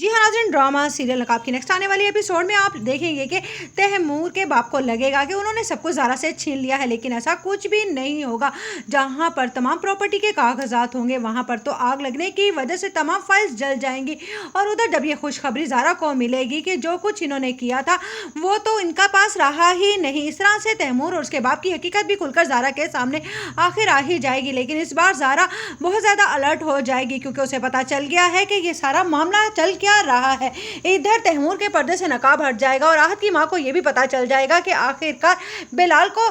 जी हाँ नाज़रीन, drama serial नकाब की नेक्स्ट आने वाली एपिसोड में आप देखेंगे कि तैमूर के बाप को लगेगा कि उन्होंने सब कुछ ज़ारा से छीन लिया है, लेकिन ऐसा कुछ भी नहीं होगा। जहाँ पर तमाम प्रॉपर्टी के कागजात होंगे वहाँ पर तो आग लगने की वजह से तमाम फाइल्स जल जाएंगी। और उधर जब ये खुशखबरी ज़ारा को मिलेगी कि जो कुछ इन्होंने किया था वो तो इनका पास रहा ही नहीं, इस तरह से तैमूर और उसके बाप की हकीकत भी खुलकर ज़ारा के सामने आखिर आ ही जाएगी। लेकिन इस बार ज़ारा बहुत ज़्यादा अलर्ट हो जाएगी क्योंकि उसे पता चल गया है कि ये सारा मामला चल क्या रहा है। इधर तैमूर के पर्दे से नकाब हट जाएगा और आहत की माँ को यह भी पता चल जाएगा कि आखिरकार बिलाल को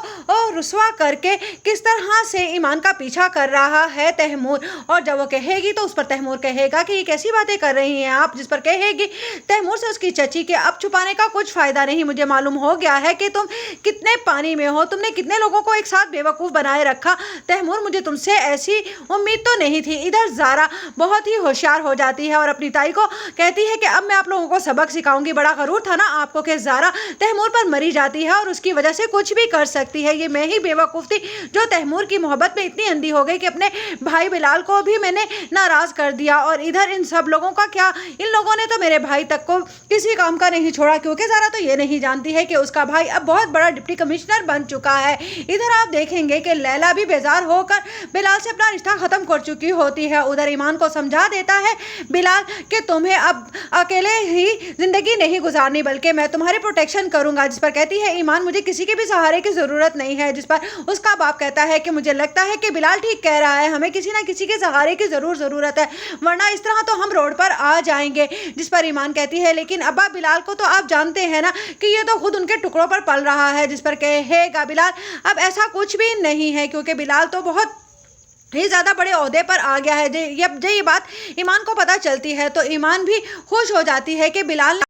रुसवा करके किस तरह से ईमान का पीछा कर रहा है तैमूर। और जब वो कहेगी तो उस पर तैमूर कहेगा कि ये कैसी बातें कर रही हैं आप, जिस पर कहेगी तैमूर से उसकी चची के अब छुपाने का कुछ फायदा नहीं, मुझे मालूम हो गया है कि तुम कितने पानी में हो, तुमने कितने लोगों को एक साथ बेवकूफ़ बनाए रखा। तैमूर मुझे तुमसे ऐसी उम्मीद तो नहीं थी। इधर ज़ारा बहुत ही होशियार हो जाती है और अपनी ताई को कहती है कि अब मैं आप लोगों को सबक सिखाऊंगी। बड़ा गरूर था ना आपको कि ज़ारा तैमूर पर मरी जाती है और उसकी वजह से कुछ भी कर सकती है। ये मैं ही बेवकूफ़ थी जो तैमूर की मोहब्बत में इतनी अंधी हो गई कि अपने भाई बिलाल को भी मैंने नाराज़ कर दिया। और इधर इन सब लोगों का क्या, इन लोगों ने तो मेरे भाई तक को किसी काम का नहीं छोड़ा, क्योंकि ज़ारा तो ये नहीं जानती है कि उसका भाई अब बहुत बड़ा डिप्टी कमिश्नर बन चुका है। इधर आप देखेंगे कि लैला भी बेजार होकर बिलाल से अपना रिश्ता ख़त्म कर चुकी होती है। उधर ईमान को समझा देता है बिलाल कि तुम्हें अब अकेले ही ज़िंदगी नहीं गुजारनी बल्कि मैं तुम्हारी प्रोटेक्शन करूंगा। जिस पर कहती है ईमान मुझे किसी के भी सहारे की ज़रूरत नहीं है। जिस पर उसका बाप कहता है कि मुझे लगता है कि बिलाल ठीक कह रहा है, हमें किसी ना किसी के सहारे की ज़रूरत है, वरना इस तरह तो हम रोड पर आ जाएंगे। जिस पर ईमान कहती है लेकिन अब्बा बिलाल को तो आप जानते हैं ना कि ये तो खुद उनके टुकड़ों पर पल रहा है। जिस पर कहेगा बिलाल अब ऐसा कुछ भी नहीं है, क्योंकि बिलाल तो बहुत ये ज़्यादा बड़े ओहदे पर आ गया है। जब ये बात ईमान को पता चलती है तो ईमान भी खुश हो जाती है कि बिलाल